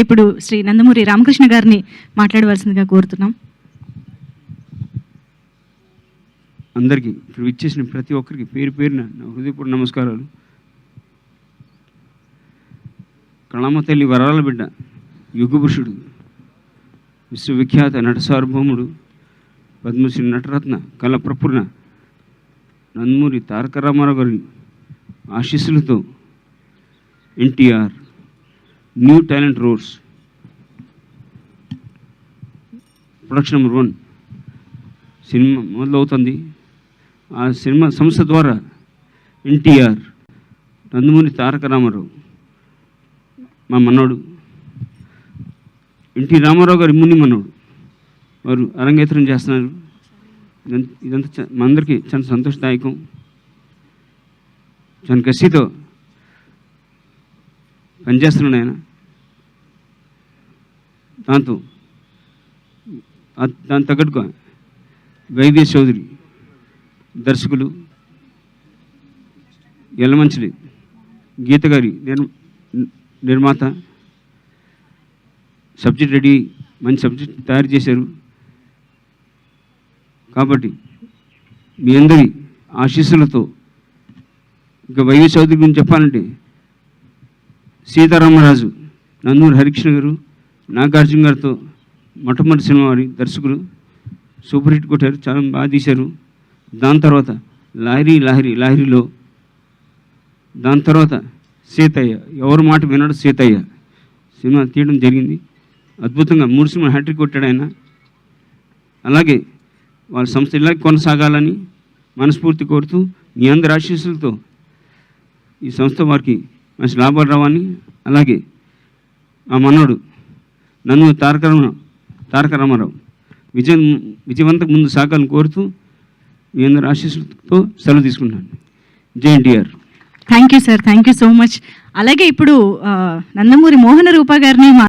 ఇప్పుడు శ్రీ నందమూరి రామకృష్ణ గారిని మాట్లాడవలసిందిగా కోరుతున్నాం. అందరికీ ఇక్కడ విచ్చేసిన ప్రతి ఒక్కరికి పేరు పేరున నా హృదయపూర్వక నమస్కారాలు. కళామ తల్లి వరాల బిడ్డ, యుగపురుషుడు, విశ్వవిఖ్యాత నట సార్వభౌముడు, పద్మశ్రీ నటరత్న కళ ప్రపూర్ణ నందమూరి తారక రామారావు గారి ఆశీస్సులతో NTR new talent roads production number 1 cinema మొదలవుతుంది. ఆ సినిమా సంస్థ ద్వారా ఎన్టీఆర్ నందమూరి తారక రామారావు మా మనోడు, ఎన్టీ రామారావు గారి ముని మనోడు వారు అరంగేత్రం చేస్తున్నారు. ఇదంతా మా అందరికీ చాలా సంతోషదాయకం. చాలా కసితో పనిచేస్తున్నాడు ఆయన. దాని తగ్గట్టుగా వైవి చౌదరి దర్శకులు, ఎల్లమంచిలి గీత గారి నిర్మాత, సబ్జెక్ట్ రెడీ, మంచి సబ్జెక్ట్ తయారు చేశారు. కాబట్టి మీ అందరి ఆశీస్సులతో ఇంకా వైవి చౌదరి గురించి చెప్పాలంటే సీతారామరాజు నందమూరి హరికృష్ణ గారు నాగార్జున గారితో మొట్టమొదటి సినిమా వారి దర్శకులు, సూపర్ హిట్ కొట్టారు, చాలా బాగా తీశారు. దాని తర్వాత లాహిరిలో, దాని తర్వాత సీతయ్య, ఎవరి మాట వినడు సీతయ్య సినిమా తీయడం జరిగింది. అద్భుతంగా 3 సినిమా హ్యాట్రిక్ కొట్టాడు ఆయన. అలాగే వాళ్ళ సంస్థ ఇలాగే కొనసాగాలని మనస్ఫూర్తి కోరుతూ మీ అందరి ఆశీస్సులతో ఈ సంస్థ వారికి మంచి లాభాలు రావాలని, అలాగే ఆ మనోడు నన్ను తారక రామారావు విజయవంతంగా ముందు సాగాలని కోరుతూ మీ అందరి ఆశీస్సులతో సెలవు తీసుకుంటున్నాను. జై NTR. Thank you sir, thank you so much. అలాగే ఇప్పుడు నందమూరి మోహన రూప గారిని